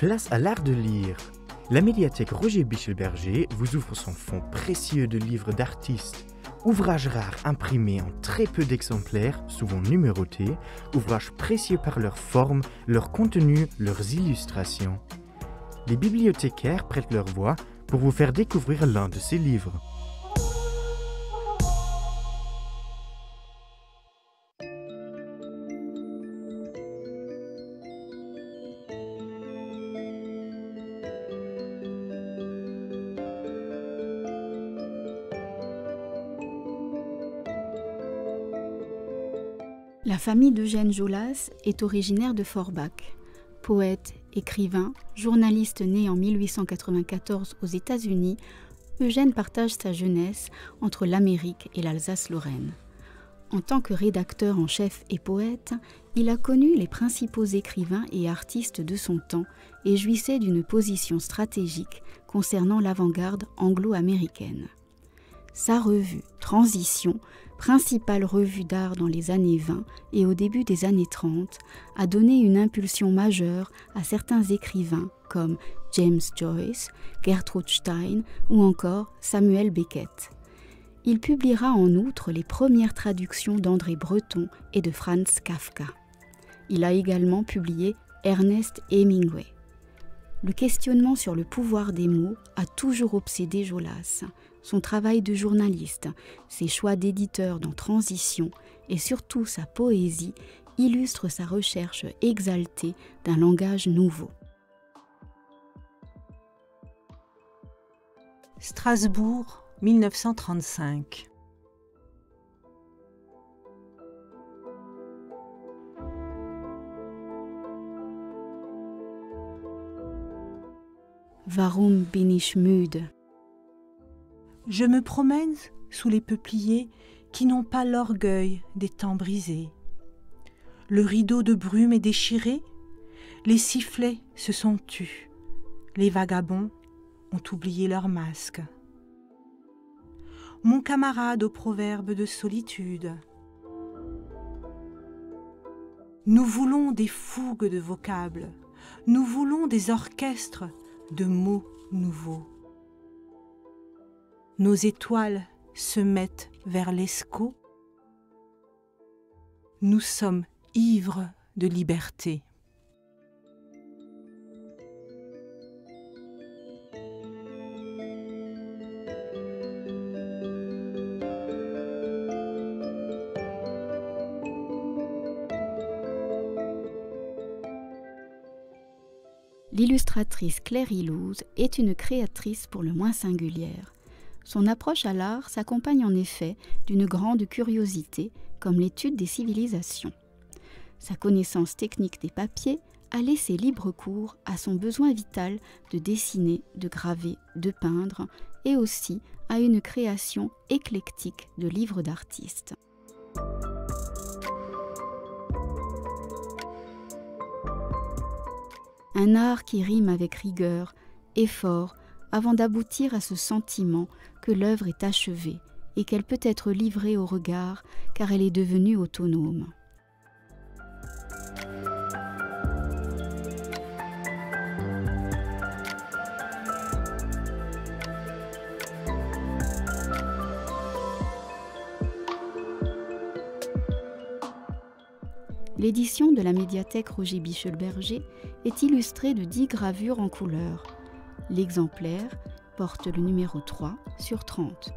Place à l'art de lire. La médiathèque Roger Bichelberger vous ouvre son fonds précieux de livres d'artistes. Ouvrages rares imprimés en très peu d'exemplaires, souvent numérotés, ouvrages précieux par leur forme, leur contenu, leurs illustrations. Les bibliothécaires prêtent leur voix pour vous faire découvrir l'un de ces livres. La famille d'Eugène Jolas est originaire de Forbach. Poète, écrivain, journaliste né en 1894 aux États-Unis, Eugène partage sa jeunesse entre l'Amérique et l'Alsace-Lorraine. En tant que rédacteur en chef et poète, il a connu les principaux écrivains et artistes de son temps et jouissait d'une position stratégique concernant l'avant-garde anglo-américaine. Sa revue Transition, principale revue d'art dans les années 20 et au début des années 30, a donné une impulsion majeure à certains écrivains comme James Joyce, Gertrude Stein ou encore Samuel Beckett. Il publiera en outre les premières traductions d'André Breton et de Franz Kafka. Il a également publié Ernest Hemingway. Le questionnement sur le pouvoir des mots a toujours obsédé Jolas. Son travail de journaliste, ses choix d'éditeur dans Transition et surtout sa poésie illustrent sa recherche exaltée d'un langage nouveau. Strasbourg, 1935. Warum bin ich müde? Je me promène sous les peupliers qui n'ont pas l'orgueil des temps brisés. Le rideau de brume est déchiré, les sifflets se sont tus, les vagabonds ont oublié leur masque. Mon camarade aux proverbes de solitude. Nous voulons des fougues de vocables, nous voulons des orchestres de mots nouveaux. Nos étoiles se mettent vers l'Escaut. Nous sommes ivres de liberté. L'illustratrice Claire Ilouz est une créatrice pour le moins singulière. Son approche à l'art s'accompagne en effet d'une grande curiosité, comme l'étude des civilisations. Sa connaissance technique des papiers a laissé libre cours à son besoin vital de dessiner, de graver, de peindre, et aussi à une création éclectique de livres d'artistes. Un art qui rime avec rigueur, effort, avant d'aboutir à ce sentiment que l'œuvre est achevée et qu'elle peut être livrée au regard car elle est devenue autonome. L'édition de la médiathèque Roger Bichelberger est illustrée de 10 gravures en couleur. L'exemplaire porte le numéro 3 sur 30.